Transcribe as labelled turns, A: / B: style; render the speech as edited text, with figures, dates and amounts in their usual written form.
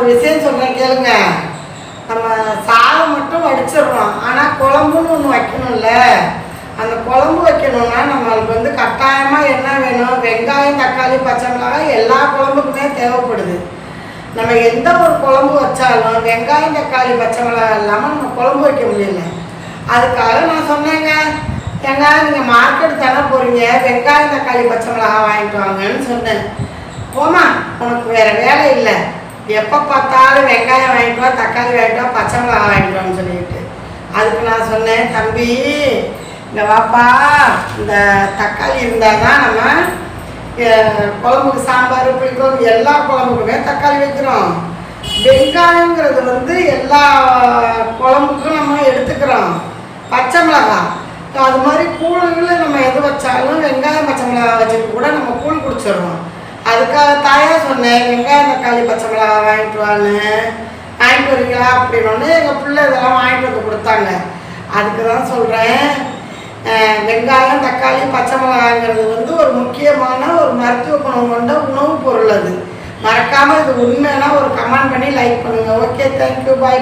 A: ஒரு விஷயம் சொல்கிறேன் கேளுங்க. நம்ம சாதம் மட்டும் வடிச்சிடுறோம், ஆனால் குழம்புன்னு ஒன்று வைக்கணும்ல. அந்த குழம்பு வைக்கணும்னா நம்மளுக்கு வந்து கட்டாயமாக என்ன வேணும்? வெங்காயம், தக்காளி, பச்சை மிளகாய் எல்லா குழம்புக்குமே தேவைப்படுது. நம்ம எந்த ஒரு குழம்பு வச்சாலும் வெங்காயம், தக்காளி, பச்சை மிளகாய் இல்லாமல் நம்ம குழம்பு வைக்க முடியல. அதுக்காக நான் சொன்னேங்க, ஏங்க நீங்கள் மார்க்கெட் தானே போகிறீங்க, வெங்காயம், தக்காளி, பச்சை மிளகாய் வாங்கிட்டு வாங்கன்னு சொன்னேன். போமா, உனக்கு வேறு வேலை இல்லை, எப்போ பார்த்தாலும் வெங்காயம் வாங்கிட்டு வா, தக்காளி வாங்கிட்டு வா, பச்சை மிளகாய் வாங்கிட்டு வான்னு சொல்லிட்டு. அதுக்கு நான் சொன்னேன், தம்பி இந்த வாப்பா, இந்த தக்காளி இருந்தால் தான் நம்ம குழம்புக்கு சாம்பார், புளிக்குழம்பு எல்லா குழம்புக்குமே தக்காளி வைக்கிறோம். வெங்காயங்கிறது வந்து எல்லா குழம்புக்கும் நம்ம எடுத்துக்கிறோம். பச்சை மிளகாய் அது மாதிரி கூழுகளில் நம்ம எது வச்சாலும் வெங்காயம், பச்சை மிளகாய் வச்சுட்டு கூட நம்ம கூழ் குடிச்சிடுறோம். அதுக்காக தாயாக சொன்னேன், வெங்காயம், தக்காளி, பச்சை மிளகாய் வாங்கிட்டு வான்னு. வாங்கிட்டு வரீங்களா அப்படின்னு எங்கள் பிள்ளை இதெல்லாம் வாங்கிட்டு வந்து கொடுத்தாங்க. அதுக்கு தான் சொல்கிறேன், வெங்காயம், தக்காளி, பச்சை மிளகாய்ங்கிறது வந்து ஒரு முக்கியமான ஒரு மருத்துவ குணம் கொண்ட உணவுப் பொருள். அது மறக்காமல் இது உண்மைன்னா ஒரு கமெண்ட் பண்ணி லைக் பண்ணுங்கள். ஓகே, தேங்க்யூ, பாய்.